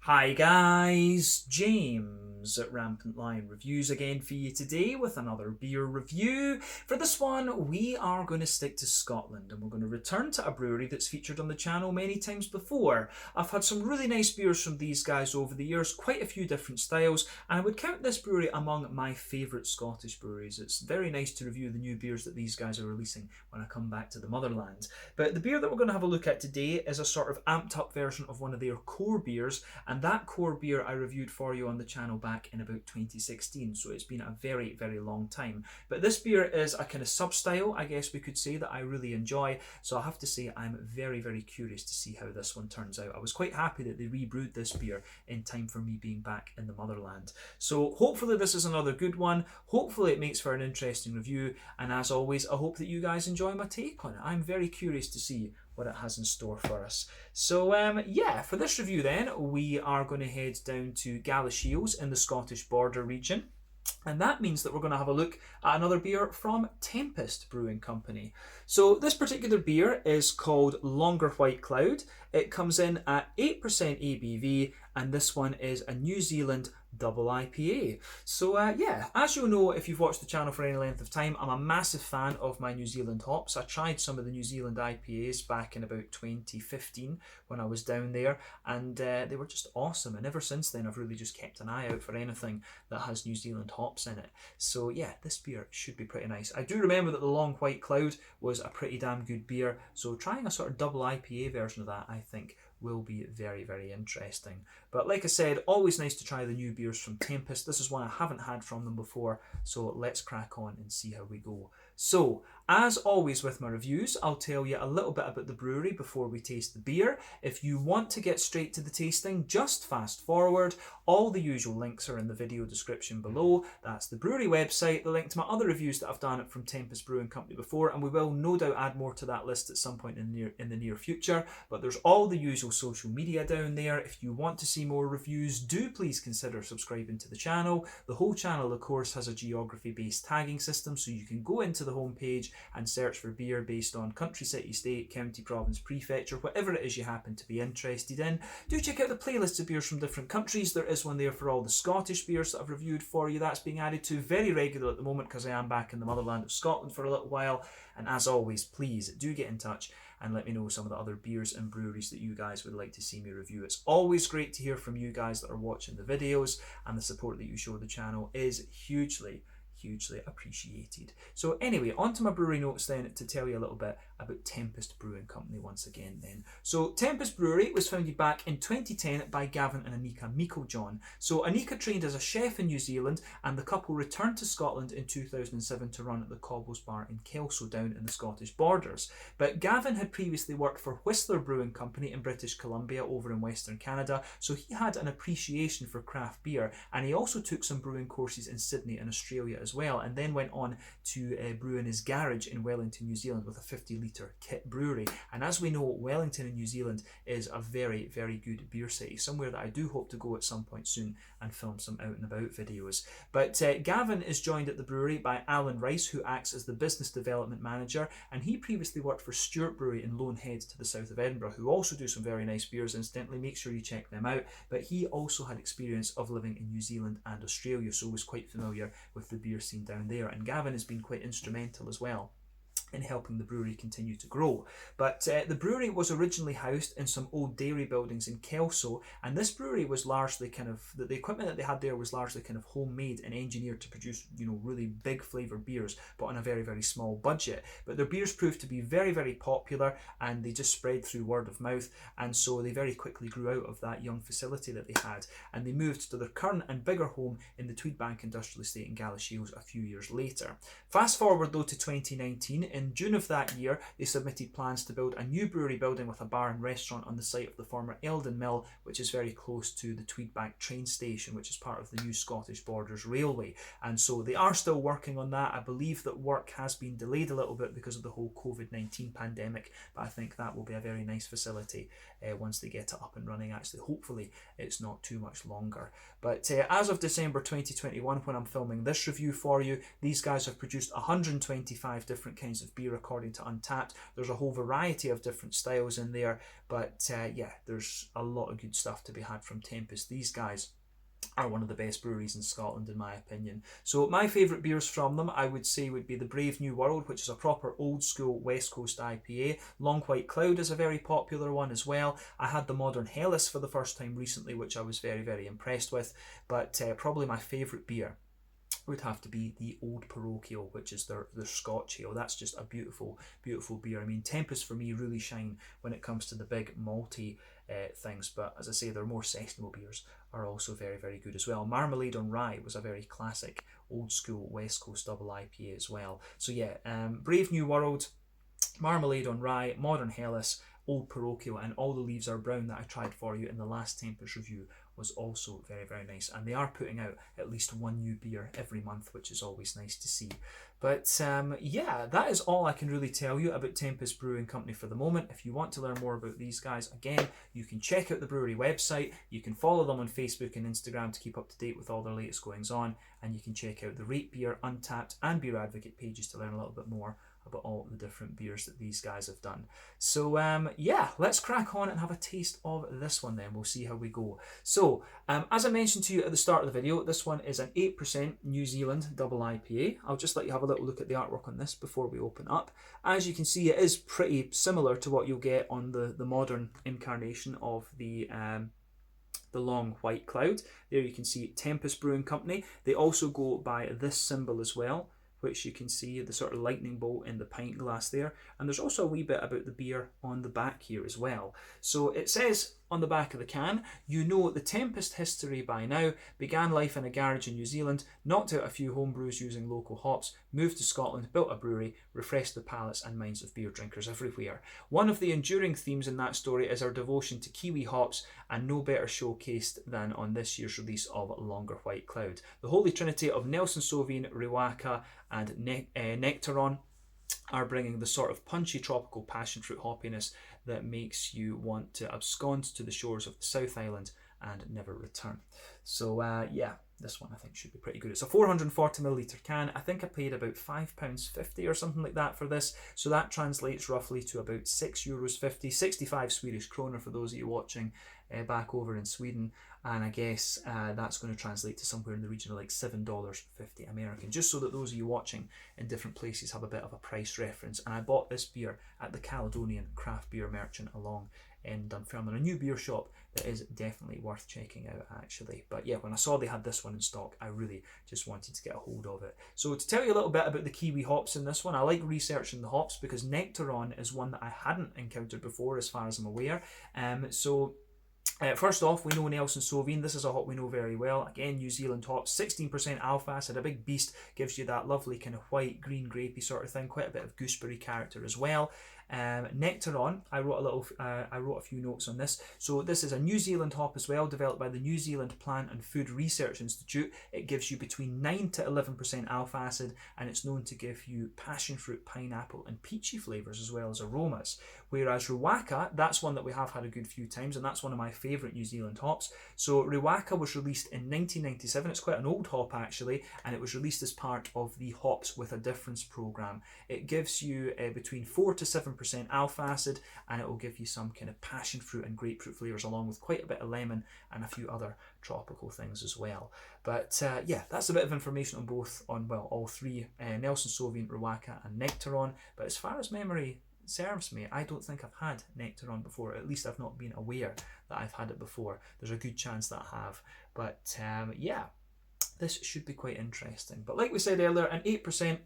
Hi guys, James at Rampant Lion Reviews again for you today with another beer review. For this one, we are going to stick to Scotland and we're going to return to a brewery that's featured on the channel many times before. I've had some really nice beers from these guys over the years, quite a few different styles, and I would count this brewery among my favourite Scottish breweries. It's very nice to review the new beers that these guys are releasing when I come back to the motherland. But the beer that we're going to have a look at today is a sort of amped up version of one of their core beers, and that core beer I reviewed for you on the channel back in about 2016, so it's been a very, very long time. But this beer is a kind of sub-style, I guess we could say, that I really enjoy, so I have to say I'm very, very curious to see how this one turns out. I was quite happy that they rebrewed this beer in time for me being back in the motherland. So hopefully this is another good one, hopefully it makes for an interesting review, and as always I hope that you guys enjoy my take on it. I'm very curious to see what it has in store for us. So yeah, for this review then, we are going to head down to Galashiels in the Scottish border region. And that means that we're going to have a look at another beer from Tempest Brewing Company. So this particular beer is called Longer White Cloud. It comes in at 8% ABV, and this one is a New Zealand double IPA. So yeah, as you'll know if you've watched the channel for any length of time, I'm a massive fan of my New Zealand hops. I tried some of the New Zealand IPAs back in about 2015 when I was down there, and they were just awesome. And ever since then, I've really just kept an eye out for anything that has New Zealand hops in it. So yeah, this beer should be pretty nice. I do remember that the Long White Cloud was a pretty damn good beer, so trying a sort of double IPA version of that, I think, will be very, very interesting. But like I said, always nice to try the new beers from Tempest. This is one I haven't had from them before, so let's crack on and see how we go. So, as always with my reviews, I'll tell you a little bit about the brewery before we taste the beer. If you want to get straight to the tasting, just fast forward. All the usual links are in the video description below. That's the brewery website, the link to my other reviews that I've done from Tempest Brewing Company before, and we will no doubt add more to that list at some point in the near future. But there's all the usual social media down there. If you want to see more reviews, do please consider subscribing to the channel. The whole channel, of course, has a geography-based tagging system, so you can go into the homepage and search for beer based on country, city, state, county, province, prefecture, whatever it is you happen to be interested in. Do check out the playlists of beers from different countries. There is one there for all the Scottish beers that I've reviewed for you. That's being added to very regularly at the moment because I am back in the motherland of Scotland for a little while. And as always, please do get in touch and let me know some of the other beers and breweries that you guys would like to see me review. It's always great to hear from you guys that are watching the videos, and the support that you show the channel is hugely appreciated. So anyway, on to my brewery notes then to tell you a little bit about Tempest Brewing Company once again then. So Tempest Brewery was founded back in 2010 by Gavin and Anika Meiklejohn. So Anika trained as a chef in New Zealand, and the couple returned to Scotland in 2007 to run at the Cobbles Bar in Kelso down in the Scottish borders. But Gavin had previously worked for Whistler Brewing Company in British Columbia over in Western Canada, so he had an appreciation for craft beer, and he also took some brewing courses in Sydney and Australia as well, and then went on to brew in his garage in Wellington, New Zealand with a 50-litre kit brewery. And as we know, Wellington in New Zealand is a very, very good beer city, somewhere that I do hope to go at some point soon and film some out and about videos. But Gavin is joined at the brewery by Alan Rice, who acts as the business development manager, and he previously worked for Stewart Brewery in Lone Head to the south of Edinburgh, who also do some very nice beers, incidentally. Make sure you check them out. But he also had experience of living in New Zealand and Australia, so was quite familiar with the beer scene down there, and Gavin has been quite instrumental as well in helping the brewery continue to grow. But the brewery was originally housed in some old dairy buildings in Kelso, and this brewery was largely kind of, the equipment that they had there was largely kind of homemade and engineered to produce, you know, really big flavoured beers, but on a very, very small budget. But their beers proved to be very, very popular, and they just spread through word of mouth, and so they very quickly grew out of that young facility that they had, and they moved to their current and bigger home in the Tweedbank Industrial Estate in Galashiels a few years later. Fast forward though to 2019, in June of that year, they submitted plans to build a new brewery building with a bar and restaurant on the site of the former Eldon Mill, which is very close to the Tweedbank train station, which is part of the new Scottish Borders Railway. And so they are still working on that. I believe that work has been delayed a little bit because of the whole COVID-19 pandemic, but I think that will be a very nice facility once they get it up and running. Actually, hopefully it's not too much longer. But as of December 2021, when I'm filming this review for you, these guys have produced 125 different kinds of beer according to Untappd. There's a whole variety of different styles in there, but yeah, there's a lot of good stuff to be had from Tempest. These guys are one of the best breweries in Scotland, in my opinion. So my favourite beers from them, I would say, would be the Brave New World, which is a proper old school West Coast IPA. Long White Cloud is a very popular one as well. I had the Modern Hellas for the first time recently, which I was very, very impressed with. But probably my favourite beer would have to be the Old Parochial, which is their Scotch ale. That's just a beautiful, beautiful beer. I mean, Tempest for me really shine when it comes to the big malty things, but as I say, their more sessionable beers are also very, very good as well. Marmalade on Rye was a very classic old school West Coast double IPA as well. So yeah, Brave New World, Marmalade on Rye, Modern Hellas, Old Parochial, and All the Leaves Are Brown that I tried for you in the last Tempest review was also very, very nice. And they are putting out at least one new beer every month, which is always nice to see. But yeah, that is all I can really tell you about Tempest Brewing Company for the moment. If you want to learn more about these guys, again, you can check out the brewery website. You can follow them on Facebook and Instagram to keep up to date with all their latest goings on. And you can check out the Rate Beer, Untappd and Beer Advocate pages to learn a little bit more about all the different beers that these guys have done. So yeah, let's crack on and have a taste of this one then. We'll see how we go. So as I mentioned to you at the start of the video, this one is an 8% New Zealand double IPA. I'll just let you have a little look at the artwork on this before we open up. As you can see, it is pretty similar to what you'll get on the modern incarnation of the Long White Cloud. There you can see Tempest Brewing Company. They also go by this symbol as well, which you can see the sort of lightning bolt in the pint glass there. And there's also a wee bit about the beer on the back here as well. So it says on the back of the can, you know the Tempest history by now, began life in a garage in New Zealand, knocked out a few homebrews using local hops, moved to Scotland, built a brewery, refreshed the palates and minds of beer drinkers everywhere. One of the enduring themes in that story is our devotion to Kiwi Hops, and no better showcased than on this year's release of Longer White Cloud. The holy trinity of Nelson Sauvin, Riwaka and Nectaron are bringing the sort of punchy tropical passion fruit hoppiness that makes you want to abscond to the shores of the South Island and never return. So yeah, this one I think should be pretty good. It's a 440ml can. I think I paid about £5.50 or something like that for this. So that translates roughly to about €6.50, 65 Swedish kronor for those of you watching back over in Sweden. And I guess that's going to translate to somewhere in the region of like $7.50 American, just so that those of you watching in different places have a bit of a price reference. And I bought this beer at the Caledonian Craft Beer Merchant along in Dunfermline, a new beer shop that is definitely worth checking out actually. But yeah, when I saw they had this one in stock, I really just wanted to get a hold of it. So to tell you a little bit about the Kiwi hops in this one, I like researching the hops because Nectaron is one that I hadn't encountered before as far as I'm aware. First off, we know Nelson Sauvin. This is a hop we know very well. Again, New Zealand hops, 16% alpha acid, a big beast, gives you that lovely kind of white, green, grapey sort of thing. Quite a bit of gooseberry character as well. Nectaron, I wrote a few notes on this. So this is a New Zealand hop as well, developed by the New Zealand Plant and Food Research Institute. It gives you between 9 to 11% alpha acid, and it's known to give you passion fruit, pineapple, and peachy flavours as well as aromas. Whereas Riwaka, that's one that we have had a good few times, and that's one of my favourite New Zealand hops. So Riwaka was released in 1997. It's quite an old hop actually, and it was released as part of the Hops with a Difference programme. It gives you between 4 to 7% alpha acid, and it will give you some kind of passion fruit and grapefruit flavours along with quite a bit of lemon and a few other tropical things as well. But yeah, that's a bit of information on both, well, all three, Nelson Sauvin, Riwaka and Nectaron. But as far as memory serves me, I don't think I've had Nectaron before. At least I've not been aware that I've had it before. There's a good chance that I have. But yeah, this should be quite interesting. But like we said earlier, an 8%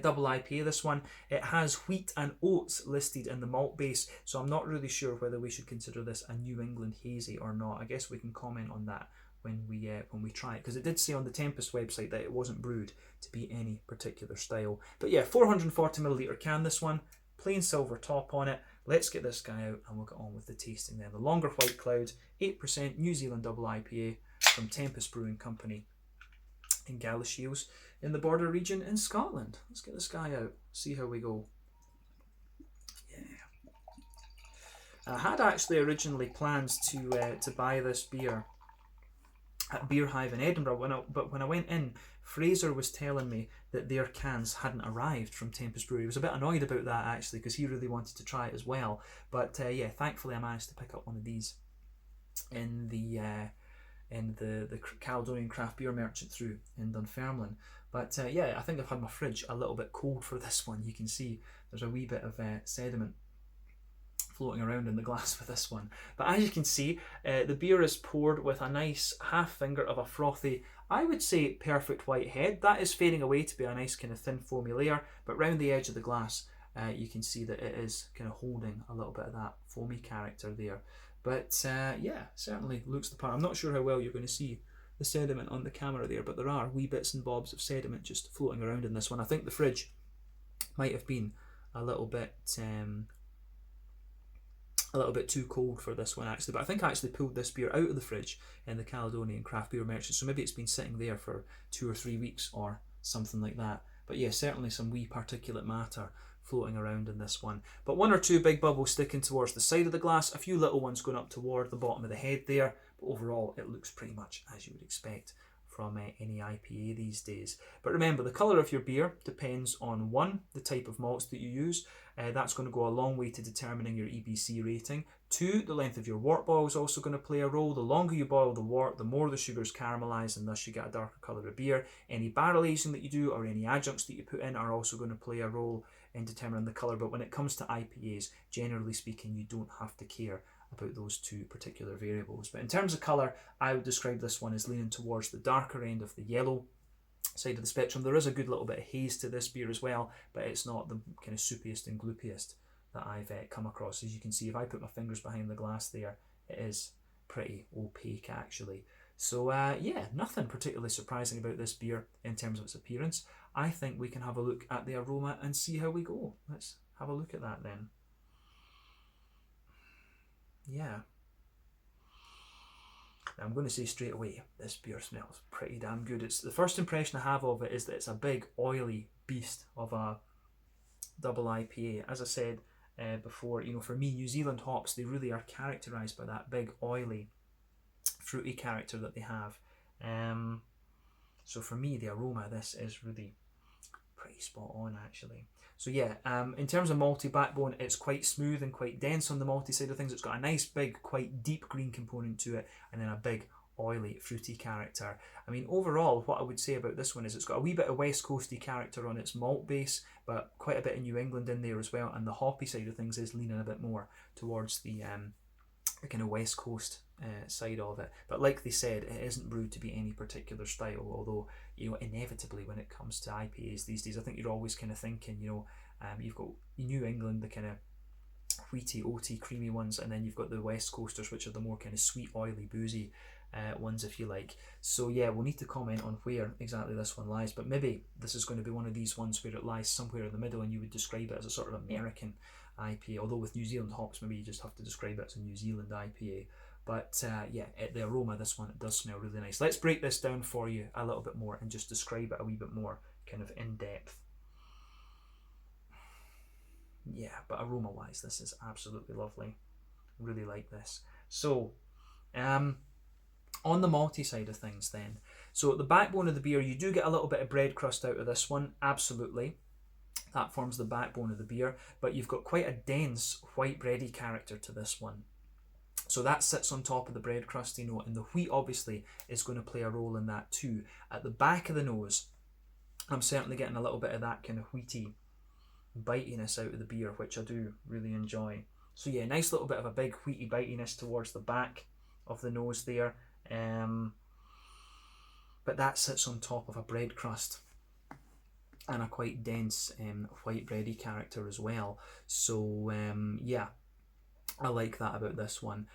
double IPA, this one. It has wheat and oats listed in the malt base, so I'm not really sure whether we should consider this a New England hazy or not. I guess we can comment on that when we try it, because it did say on the Tempest website that it wasn't brewed to be any particular style. But yeah, 440ml can, this one, plain silver top on it. Let's get this guy out and we'll get on with the tasting then. The Longer White Cloud, 8% New Zealand double IPA from Tempest Brewing Company in Galashiels in the border region in Scotland. Let's get this guy out, see how we go. Yeah. I had actually originally plans to buy this beer at Beer Hive in Edinburgh, but when I went in, Fraser was telling me that their cans hadn't arrived from Tempest Brewery. He was a bit annoyed about that actually, because he really wanted to try it as well. But yeah, thankfully I managed to pick up one of these in the Caledonian Craft Beer Merchant through in Dunfermline. But yeah, I think I've had my fridge a little bit cold for this one. You can see there's a wee bit of sediment floating around in the glass with this one. But as you can see, the beer is poured with a nice half finger of a frothy, I would say perfect white head. That is fading away to be a nice kind of thin foamy layer, but round the edge of the glass you can see that it is kind of holding a little bit of that foamy character there. But yeah, certainly looks the part. I'm not sure how well you're going to see the sediment on the camera there, but there are wee bits and bobs of sediment just floating around in this one. I think the fridge might have been a little bit too cold for this one actually, but I think I actually pulled this beer out of the fridge in the Caledonian Craft Beer Merchant, so maybe it's been sitting there for 2 or 3 weeks or something like that. But yeah, certainly some wee particulate matter floating around in this one, but 1 or 2 big bubbles sticking towards the side of the glass, a few little ones going up toward the bottom of the head there, but overall it looks pretty much as you would expect from any IPA these days. But remember, the colour of your beer depends on 1, the type of malts that you use. That's going to go a long way to determining your EBC rating. 2, the length of your wort boil is also going to play a role. The longer you boil the wort, the more the sugars caramelise, and thus you get a darker colour of beer. Any barrel aging that you do or any adjuncts that you put in are also going to play a role in determining the colour. But when it comes to IPAs, generally speaking, you don't have to care about those 2 particular variables. But in terms of colour, I would describe this one as leaning towards the darker end of the yellow side of the spectrum. There is a good little bit of haze to this beer as well, but it's not the kind of soupiest and gloopiest that I've come across. As you can see, if I put my fingers behind the glass there, it is pretty opaque actually. So yeah, nothing particularly surprising about this beer in terms of its appearance. I think we can have a look at the aroma and see how we go. Let's have a look at that then. Yeah, I'm going to say straight away, this beer smells pretty damn good. It's the first impression I have of it is that it's a big oily beast of a double IPA. As I said before, you know, for me, New Zealand hops, they really are characterised by that big oily fruity character that they have. So for me, the aroma of this is really pretty spot on actually. So yeah, in terms of malty backbone, it's quite smooth and quite dense on the malty side of things. It's got a nice big, quite deep green component to it, and then a big oily, fruity character. I mean, overall, what I would say about this one is it's got a wee bit of West Coasty character on its malt base, but quite a bit of New England in there as well, and the hoppy side of things is leaning a bit more towards the kind of West Coast side of it. But like they said, it isn't brewed to be any particular style, although, you know, inevitably when it comes to IPAs these days, I think you're always kind of thinking, you know, you've got New England, the kind of wheaty, oaty, creamy ones, and then you've got the West Coasters, which are the more kind of sweet, oily, boozy ones, if you like. So yeah, we'll need to comment on where exactly this one lies, but maybe this is going to be one of these ones where it lies somewhere in the middle and you would describe it as a sort of American IPA, although with New Zealand hops maybe you just have to describe it as a New Zealand IPA. But yeah, the aroma, this one, it does smell really nice. Let's break this down for you a little bit more and just describe it a wee bit more kind of in depth. Yeah, but aroma wise, this is absolutely lovely. Really like this. So on the malty side of things then, so the backbone of the beer, you do get a little bit of bread crust out of this one, absolutely. That forms the backbone of the beer, but you've got quite a dense white bready character to this one. So that sits on top of the bread crusty note, and the wheat obviously is going to play a role in that too. At the back of the nose, I'm certainly getting a little bit of that kind of wheaty bitiness out of the beer, which I do really enjoy. So yeah, nice little bit of a big wheaty bitiness towards the back of the nose there. But that sits on top of a bread crust and a quite dense white bready character as well. So yeah, I like that about this one.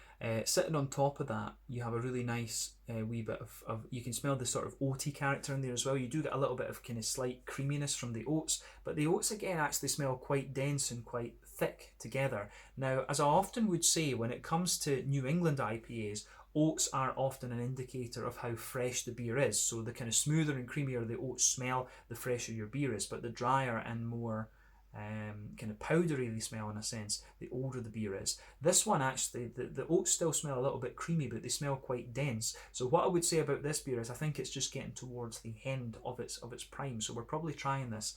Sitting on top of that, you have a really nice wee bit of, you can smell the sort of oaty character in there as well. You do get a little bit of kind of slight creaminess from the oats, but the oats again actually smell quite dense and quite thick together. Now, as I often would say, when it comes to New England IPAs, oats are often an indicator of how fresh the beer is. So the kind of smoother and creamier the oats smell, the fresher your beer is, but the drier and more kind of powdery they smell in a sense, the older the beer is. This one actually, the oats still smell a little bit creamy, but they smell quite dense. So what I would say about this beer is I think it's just getting towards the end of its prime. So we're probably trying this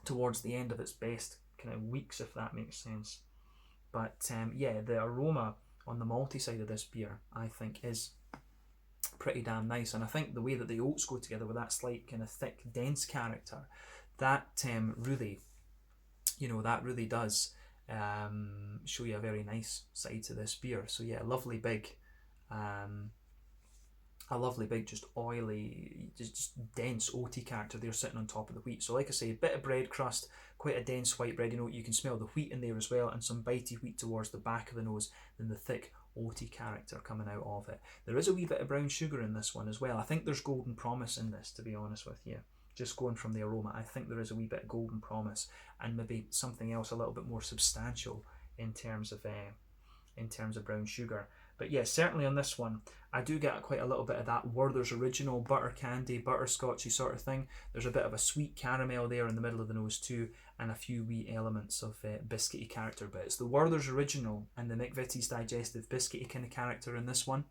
towards the end of its best kind of weeks, if that makes sense. But yeah, the aroma on the malty side of this beer, I think, is pretty damn nice. And I think the way that the oats go together with that slight kind of thick, dense character, that really, that really does show you a very nice side to this beer. So yeah, a lovely big, just oily, just dense oaty character there sitting on top of the wheat. So like I say, a bit of bread crust, quite a dense white bread. You can smell the wheat in there as well, and some bitey wheat towards the back of the nose, then the thick oaty character coming out of it. There is a wee bit of brown sugar in this one as well. I think there's golden promise in this, to be honest with you. Just going from the aroma, I think there is a wee bit of golden promise, and maybe something else a little bit more substantial in terms of brown sugar. But yeah, certainly on this one, I do get quite a little bit of that Werther's Original butter candy, butterscotchy sort of thing. There's a bit of a sweet caramel there in the middle of the nose too, and a few wee elements of biscuity character. But it's the Werther's Original and the McVitie's Digestive biscuity kind of character in this one.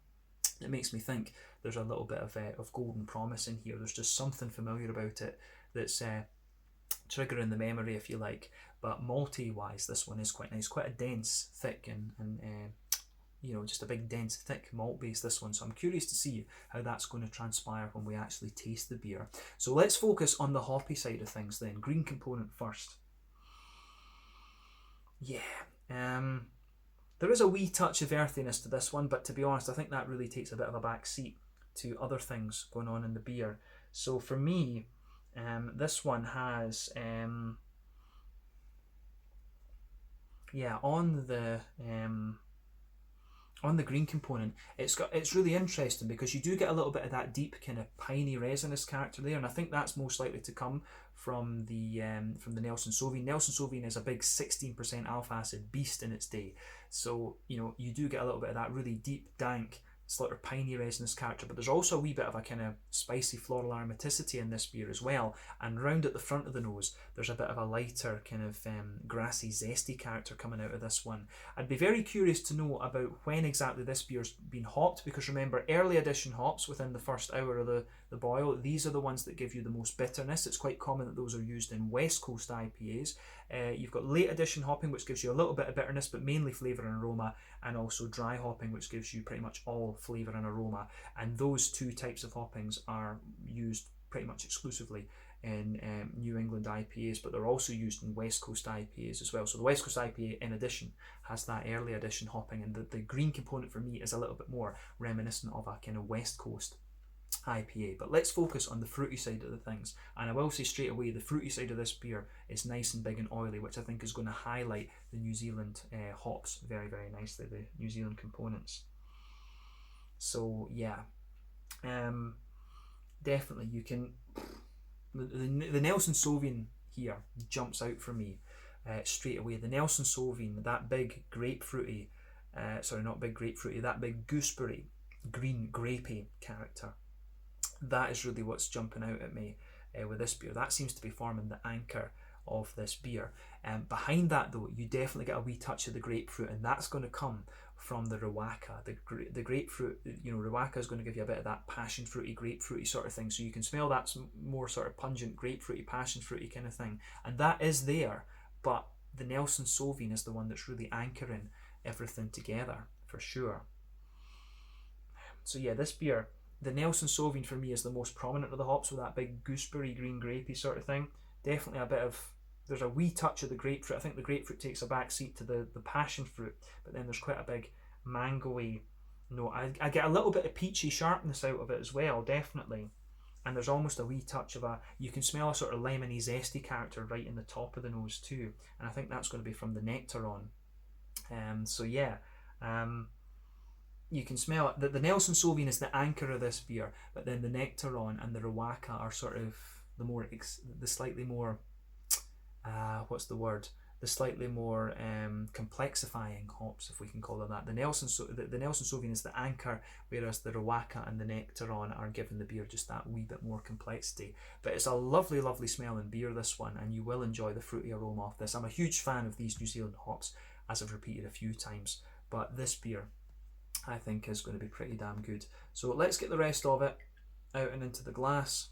It makes me think there's a little bit of golden promise in here. There's just something familiar about it that's triggering the memory, if you like. But malty wise, this one is quite nice, quite a dense, thick, and just a big dense thick malt base, this one. So I'm curious to see how that's going to transpire when we actually taste the beer. So let's focus on the hoppy side of things then. Green component first. Yeah, there is a wee touch of earthiness to this one, but to be honest, I think that really takes a bit of a back seat to other things going on in the beer. So for me, this one has on the green component, it's really interesting because you do get a little bit of that deep kind of piney resinous character there, and I think that's most likely to come from the Nelson Sauvin. Nelson Sauvin is a big 16% alpha acid beast in its day, so you do get a little bit of that really deep, dank, sort of piney resinous character, but there's also a wee bit of a kind of spicy floral aromaticity in this beer as well. And round at the front of the nose, there's a bit of a lighter kind of grassy, zesty character coming out of this one. I'd be very curious to know about when exactly this beer's been hopped, because remember, early edition hops within the first hour of the boil, these are the ones that give you the most bitterness. It's quite common that those are used in West Coast IPAs. You've got late edition hopping, which gives you a little bit of bitterness, but mainly flavour and aroma, and also dry hopping, which gives you pretty much all flavour and aroma. And those two types of hoppings are used pretty much exclusively in New England IPAs, but they're also used in West Coast IPAs as well. So the West Coast IPA, in addition, has that early edition hopping, and the green component for me is a little bit more reminiscent of a kind of West Coast IPA. But let's focus on the fruity side of the things, and I will say straight away, the fruity side of this beer is nice and big and oily, which I think is going to highlight the New Zealand hops very, very nicely, the New Zealand components. So yeah, definitely you can, the Nelson Sauvin here jumps out for me straight away. The Nelson Sauvin, that big grapefruity, that big gooseberry, green grapey character, that is really what's jumping out at me with this beer. That seems to be forming the anchor of this beer. Behind that though, you definitely get a wee touch of the grapefruit, and that's going to come from the Riwaka. The grapefruit, Riwaka is going to give you a bit of that passion fruity, grapefruity sort of thing. So you can smell that more sort of pungent grapefruity, passion fruity kind of thing, and that is there. But the Nelson Sauvin is the one that's really anchoring everything together for sure. So yeah, this beer, the Nelson Sauvin for me is the most prominent of the hops, with that big gooseberry, green grapey sort of thing. Definitely there's a wee touch of the grapefruit. I think the grapefruit takes a back seat to the passion fruit, but then there's quite a big mango-y note. I get a little bit of peachy sharpness out of it as well, definitely. And there's almost a wee touch of you can smell a sort of lemony, zesty character right in the top of the nose too. And I think that's going to be from the Nectaron. So yeah, you can smell it. The Nelson Sauvin is the anchor of this beer, but then the Nectaron and the Riwaka are sort of the slightly more, the slightly more complexifying hops, if we can call them that. The Nelson Sauvignon is the anchor, whereas the Rawaka and the Nectaron are giving the beer just that wee bit more complexity. But it's a lovely, lovely smelling beer, this one, and you will enjoy the fruity aroma of this. I'm a huge fan of these New Zealand hops, as I've repeated a few times, but this beer I think is going to be pretty damn good. So let's get the rest of it out and into the glass,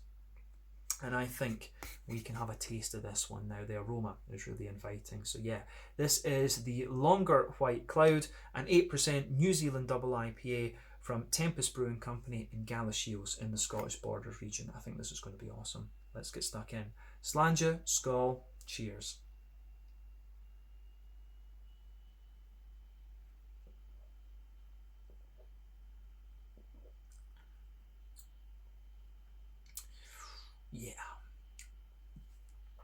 and I think we can have a taste of this one now. The aroma is really inviting. So yeah, this is the Longer White Cloud, an 8% New Zealand double IPA from Tempest Brewing Company in Galashiels in the Scottish Borders region. I think this is going to be awesome. Let's get stuck in. Slàinte, skål, cheers. Yeah.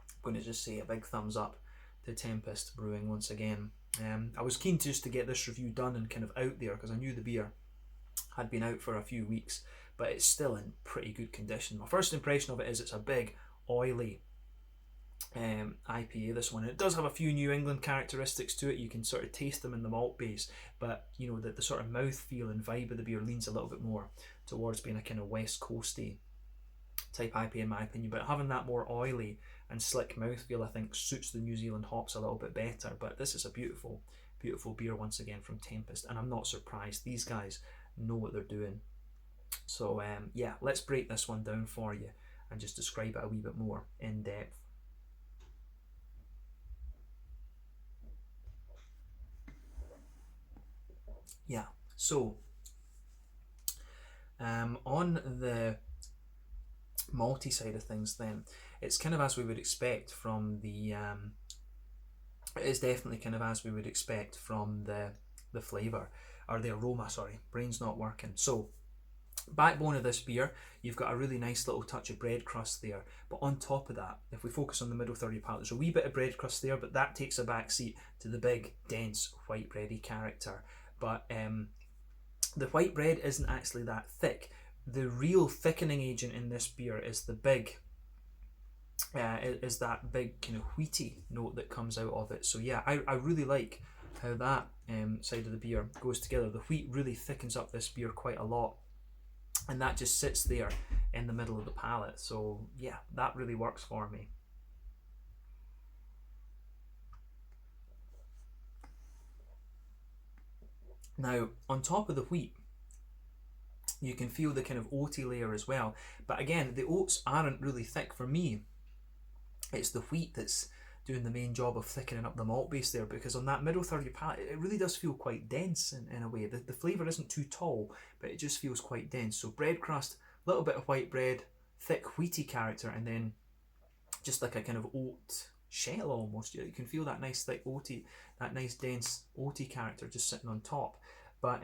I'm going to just say a big thumbs up to Tempest Brewing once again. I was keen just to get this review done and kind of out there, because I knew the beer had been out for a few weeks, but it's still in pretty good condition. My first impression of it is it's a big, oily IPA, this one. It does have a few New England characteristics to it. You can sort of taste them in the malt base, but you know, the sort of mouthfeel and vibe of the beer leans a little bit more towards being a kind of West Coasty type IPA in my opinion, but having that more oily and slick mouthfeel I think suits the New Zealand hops a little bit better. But this is a beautiful, beautiful beer once again from Tempest, and I'm not surprised. These guys know what they're doing. So yeah, let's break this one down for you and just describe it a wee bit more in depth. Yeah, so on the malty side of things, then it's kind of as we would expect from the it is definitely kind of as we would expect from the flavour, or the aroma, sorry, brain's not working. So backbone of this beer, you've got a really nice little touch of bread crust there, but on top of that, if we focus on the middle third of your palate, there's a wee bit of bread crust there, but that takes a back seat to the big dense white bready character. But the white bread isn't actually that thick. The real thickening agent in this beer is the big is that big kind of wheaty note that comes out of it. So yeah, I really like how that side of the beer goes together. The wheat really thickens up this beer quite a lot, and that just sits there in the middle of the palate. So yeah, that really works for me. Now, on top of the wheat, you can feel the kind of oaty layer as well. But again, the oats aren't really thick for me. It's the wheat that's doing the main job of thickening up the malt base there, because on that middle third of your palate, it really does feel quite dense in a way. The flavour isn't too tall, but it just feels quite dense. So bread crust, a little bit of white bread, thick wheaty character, and then just like a kind of oat shell almost. You can feel that nice thick oaty, that nice dense oaty character just sitting on top. But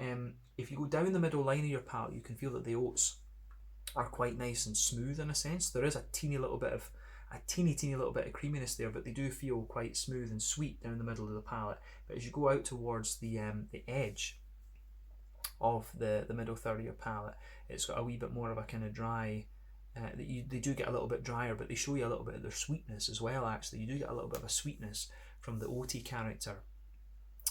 if you go down the middle line of your palate, you can feel that the oats are quite nice and smooth in a sense. There is a teeny little bit of creaminess there, but they do feel quite smooth and sweet down the middle of the palate. But as you go out towards the edge of the middle third of your palate, it's got a wee bit more of a kind of dry. They do get a little bit drier, but they show you a little bit of their sweetness as well. Actually, you do get a little bit of a sweetness from the oaty character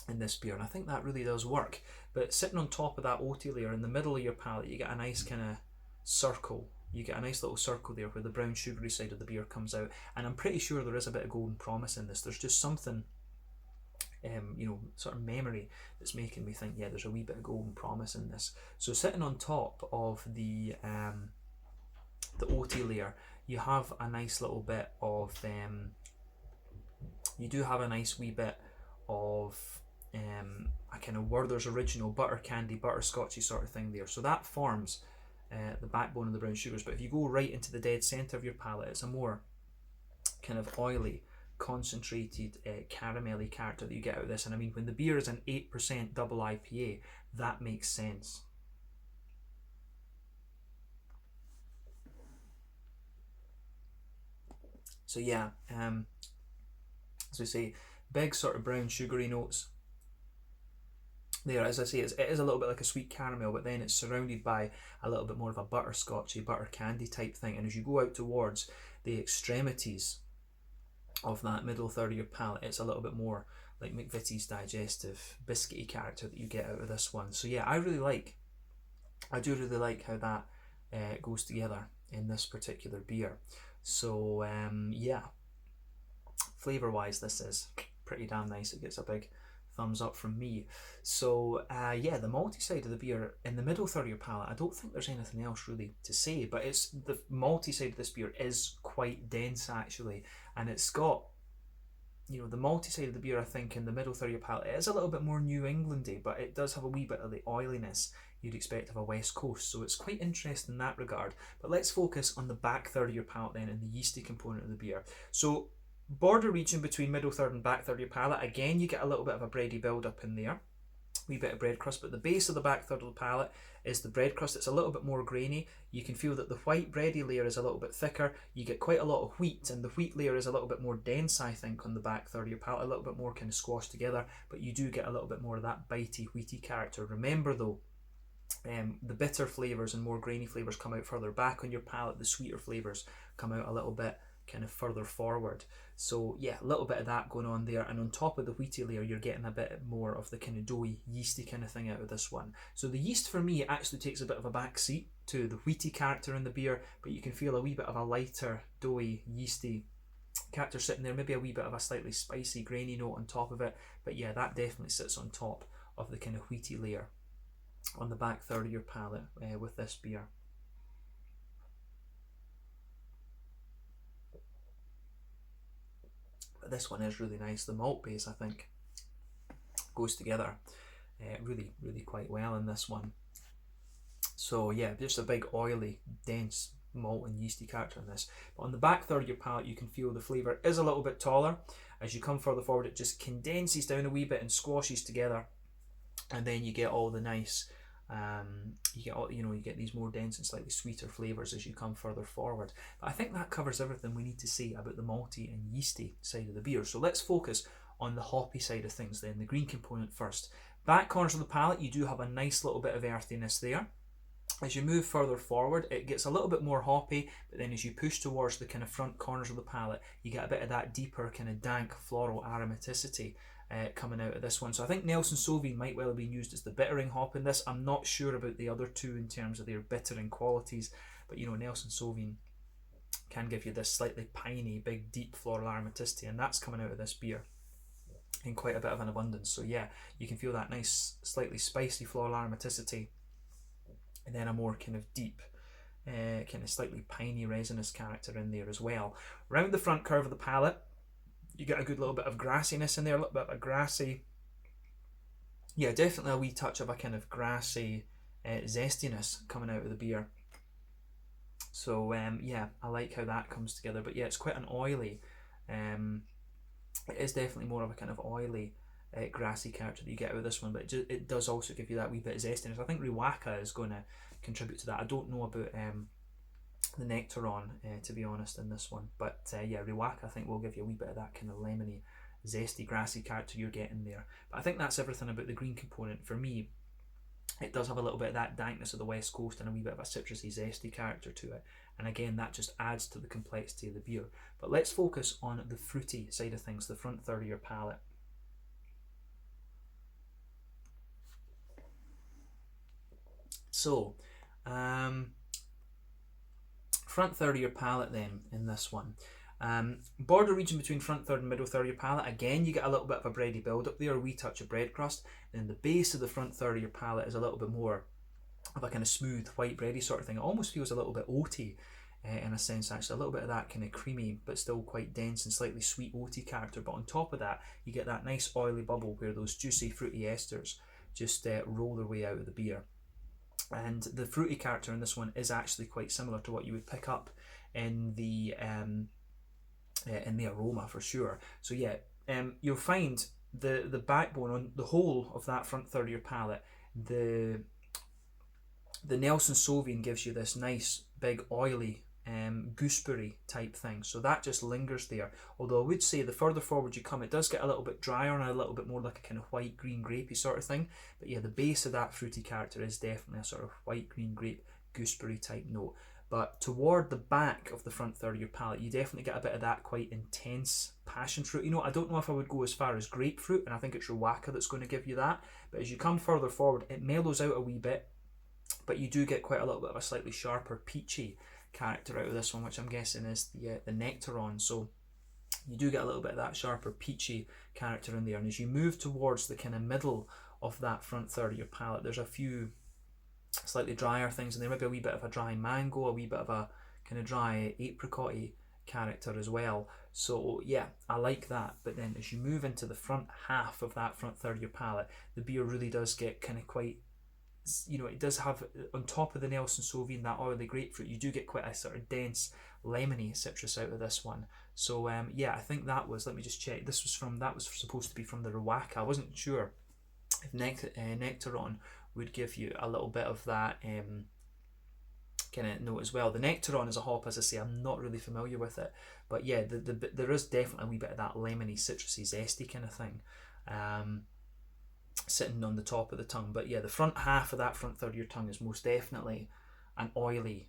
in this beer, and I think that really does work. But sitting on top of that oaty layer in the middle of your palate, you get a nice kind of circle. You get a nice little circle there where the brown sugary side of the beer comes out, and I'm pretty sure there is a bit of golden promise in this. There's just something, sort of memory that's making me think, yeah, there's a wee bit of golden promise in this. So sitting on top of the oaty layer, you have a nice little bit of you do have a nice wee bit of a kind of Werther's original butter candy, butterscotchy sort of thing there. So that forms the backbone of the brown sugars. But if you go right into the dead centre of your palate, it's a more kind of oily, concentrated, caramelly character that you get out of this. And I mean, when the beer is an 8% double IPA, that makes sense. So yeah, as we say, big sort of brown sugary notes there. As I say, it is a little bit like a sweet caramel, but then it's surrounded by a little bit more of a butterscotchy, butter candy type thing. And as you go out towards the extremities of that middle third of your palate. It's a little bit more like McVitie's digestive biscuity character that you get out of this one. So yeah, I do really like how that goes together in this particular beer. So yeah, flavour wise, this is pretty damn nice. It gets a big thumbs up from me. So yeah, the malty side of the beer in the middle third of your palate, I don't think there's anything else really to say, but it's the malty side of this beer is quite dense actually, and it's got, you know, the malty side of the beer, I think in the middle third of your palate, it is a little bit more New Englandy, but it does have a wee bit of the oiliness you'd expect of a West Coast, so it's quite interesting in that regard. But let's focus on the back third of your palate then, and the yeasty component of the beer. So border region between middle third and back third of your palate, again you get a little bit of a bready build up in there, wee bit of bread crust, but the base of the back third of the palate is the bread crust. It's a little bit more grainy. You can feel that the white bready layer is a little bit thicker. You get quite a lot of wheat, and the wheat layer is a little bit more dense, I think, on the back third of your palate, a little bit more kind of squashed together, but you do get a little bit more of that bitey, wheaty character. Remember though, the bitter flavours and more grainy flavours come out further back on your palate. The sweeter flavours come out a little bit kind of further forward. So yeah, a little bit of that going on there, and on top of the wheaty layer you're getting a bit more of the kind of doughy, yeasty kind of thing out of this one. So the yeast for me actually takes a bit of a back seat to the wheaty character in the beer, but you can feel a wee bit of a lighter, doughy, yeasty character sitting there, maybe a wee bit of a slightly spicy, grainy note on top of it, but yeah, that definitely sits on top of the kind of wheaty layer on the back third of your palate with this beer. But this one is really nice. The malt base, I think, goes together really, really quite well in this one. So yeah, just a big oily, dense malt and yeasty character in this. But on the back third of your palate, you can feel the flavour is a little bit taller. As you come further forward, it just condenses down a wee bit and squashes together, and then you get all the nice you get these more dense and slightly sweeter flavours as you come further forward. But I think that covers everything we need to say about the malty and yeasty side of the beer. So let's focus on the hoppy side of things then, the green component first. Back corners of the palate, you do have a nice little bit of earthiness there. As you move further forward, it gets a little bit more hoppy, but then as you push towards the kind of front corners of the palate, you get a bit of that deeper kind of dank floral aromaticity coming out of this one. So I think Nelson Sauvin might well have been used as the bittering hop in this. I'm not sure about the other two in terms of their bittering qualities, but you know, Nelson Sauvin can give you this slightly piney, big, deep floral aromaticity, and that's coming out of this beer in quite a bit of an abundance. So yeah, you can feel that nice, slightly spicy floral aromaticity, and then a more kind of deep, kind of slightly piney resinous character in there as well. Round the front curve of the palate, you get a good little bit of grassiness in there, a little bit of a grassy, yeah, definitely a wee touch of a kind of grassy zestiness coming out of the beer. So yeah, I like how that comes together. But yeah, it's quite an oily, it is definitely more of a kind of oily, grassy character that you get out of this one, but it does also give you that wee bit of zestiness. I think Riwaka is going to contribute to that. I don't know about the Nectaron, to be honest, in this one, but yeah, Riwaka I think will give you a wee bit of that kind of lemony, zesty, grassy character you're getting there. But I think that's everything about the green component. For me, it does have a little bit of that dankness of the West Coast and a wee bit of a citrusy, zesty character to it, and again, that just adds to the complexity of the beer. But let's focus on the fruity side of things, the front third of your palate. So front third of your palate then in this one. Border region between front third and middle third of your palate, again you get a little bit of a bready build up there, a wee touch of bread crust. Then the base of the front third of your palate is a little bit more of a kind of smooth white bready sort of thing. It almost feels a little bit oaty in a sense, actually, a little bit of that kind of creamy but still quite dense and slightly sweet oaty character. But on top of that, you get that nice oily bubble where those juicy fruity esters just roll their way out of the beer. And the fruity character in this one is actually quite similar to what you would pick up in the Aroma for sure. So yeah, you'll find the backbone on the whole of that front third of your palate, the Nelson Sauvin gives you this nice big oily gooseberry type thing, so that just lingers there. Although I would say the further forward you come, it does get a little bit drier and a little bit more like a kind of white green grapey sort of thing. But yeah, the base of that fruity character is definitely a sort of white green grape gooseberry type note. But toward the back of the front third of your palate, you definitely get a bit of that quite intense passion fruit. I don't know if I would go as far as grapefruit, and I think it's Rowaka that's going to give you that. But as you come further forward, it mellows out a wee bit, but you do get quite a little bit of a slightly sharper peachy character out of this one, which I'm guessing is the Nectaron. So you do get a little bit of that sharper peachy character in there. And as you move towards the kind of middle of that front third of your palate, there's a few slightly drier things, and there may be a wee bit of a dry mango, a wee bit of a kind of dry apricot-y character as well. So yeah, I like that. But then as you move into the front half of that front third of your palate, the beer really does get kind of quite, it does have, on top of the Nelson Sauvignon, that oily grapefruit, you do get quite a sort of dense lemony citrus out of this one. So yeah, I think that was, let me just check, that was supposed to be from the Rowaka. I wasn't sure if Nectaron would give you a little bit of that kind of note as well. The Nectaron is a hop, as I say, I'm not really familiar with it, but yeah, there is definitely a wee bit of that lemony, citrusy, zesty kind of thing sitting on the top of the tongue. But yeah, the front half of that front third of your tongue is most definitely an oily,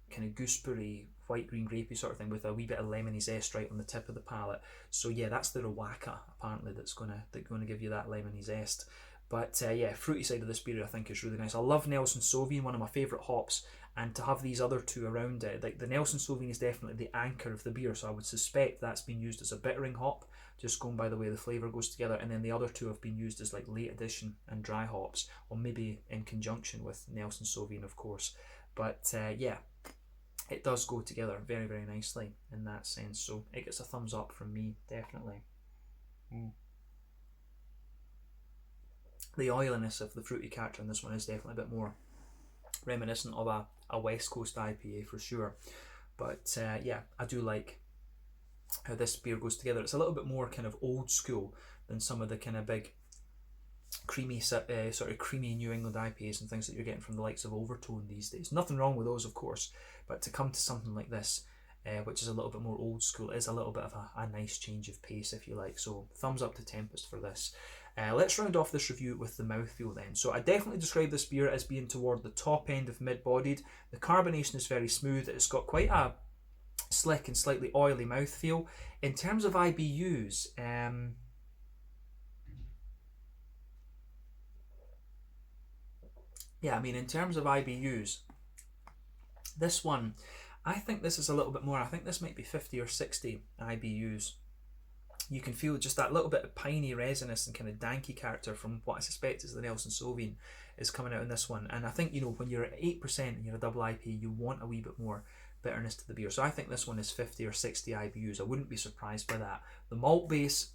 kind of gooseberry, white green grapey sort of thing with a wee bit of lemony zest right on the tip of the palate. So yeah, that's the Rowaka apparently that's gonna give you that lemony zest. But yeah, fruity side of this beer I think is really nice. I love Nelson Sauvignon, one of my favourite hops, and to have these other two around it, like the Nelson Sauvignon is definitely the anchor of the beer, so I would suspect that's been used as a bittering hop, just going by the way the flavour goes together, and then the other two have been used as like late addition and dry hops, or maybe in conjunction with Nelson Sauvignon, of course. But yeah, it does go together very, very nicely in that sense, so it gets a thumbs up from me, definitely. The oiliness of the fruity character in this one is definitely a bit more reminiscent of a West Coast IPA for sure. But yeah, I do like how this beer goes together. It's a little bit more kind of old school than some of the kind of big creamy sort of creamy New England IPAs and things that you're getting from the likes of Overtone these days. Nothing wrong with those, of course, but to come to something like this, which is a little bit more old school, is a little bit of a nice change of pace, if you like. So thumbs up to Tempest for this. Let's round off this review with the mouthfeel then. So I definitely describe this beer as being toward the top end of mid-bodied. The carbonation is very smooth. It's got quite a slick and slightly oily mouthfeel. In terms of IBUs, in terms of IBUs, this one, I think this is a little bit more. I think this might be 50 or 60 IBUs. You can feel just that little bit of piney resinous and kind of danky character from what I suspect is the Nelson Sauvignon is coming out in this one. And I think, when you're at 8% and you're a double IPA, you want a wee bit more bitterness to the beer. So I think this one is 50 or 60 IBUs. I wouldn't be surprised by that. The malt base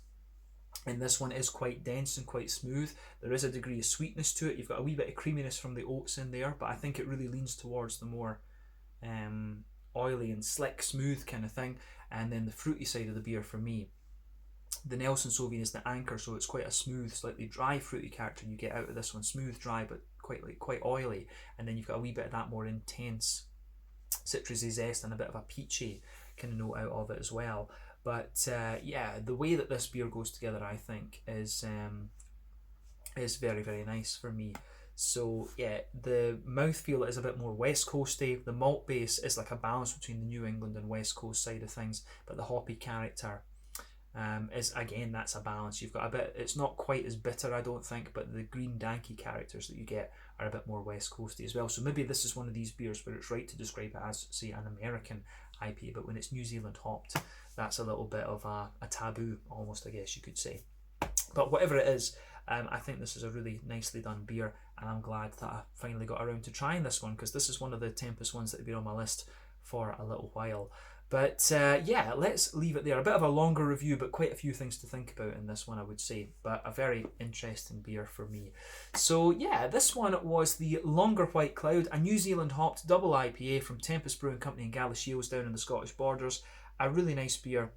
in this one is quite dense and quite smooth. There is a degree of sweetness to it. You've got a wee bit of creaminess from the oats in there, but I think it really leans towards the more oily and slick, smooth kind of thing. And then the fruity side of the beer for me, the Nelson Sauvignon is the anchor, so it's quite a smooth, slightly dry fruity character you get out of this one. Smooth, dry, but quite oily. And then you've got a wee bit of that more intense citrusy zest and a bit of a peachy kind of note out of it as well. But yeah, the way that this beer goes together, I think, is very, very nice for me. So yeah, the mouthfeel is a bit more West Coasty. The malt base is like a balance between the New England and West Coast side of things, but the hoppy character is, again, that's a balance. You've got a bit, it's not quite as bitter, I don't think, but the green danky characters that you get are a bit more West Coasty as well. So maybe this is one of these beers where it's right to describe it as, say, an American IPA, but when it's New Zealand hopped, that's a little bit of a taboo almost, I guess you could say. But whatever it is, I think this is a really nicely done beer, and I'm glad that I finally got around to trying this one, because this is one of the Tempest ones that have been on my list for a little while. But yeah, let's leave it there. A bit of a longer review, but quite a few things to think about in this one, I would say. But a very interesting beer for me. So yeah, this one was the Longer White Cloud, a New Zealand hopped double IPA from Tempest Brewing Company in Galashiels down in the Scottish borders. A really nice beer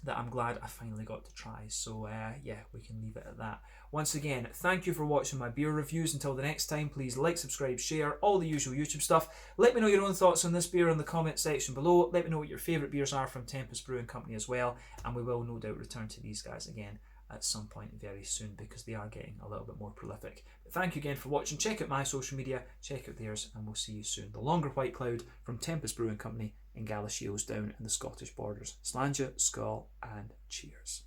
that I'm glad I finally got to try. So yeah, we can leave it at that. Once again, thank you for watching my beer reviews. Until the next time, please like, subscribe, share, all the usual YouTube stuff. Let me know your own thoughts on this beer in the comment section below. Let me know what your favourite beers are from Tempest Brewing Company as well, and we will no doubt return to these guys again at some point very soon, because they are getting a little bit more prolific. But thank you again for watching. Check out my social media, check out theirs, and we'll see you soon. The Longer White Cloud from Tempest Brewing Company in Galashiels down in the Scottish borders. Slàinte, skål, and cheers.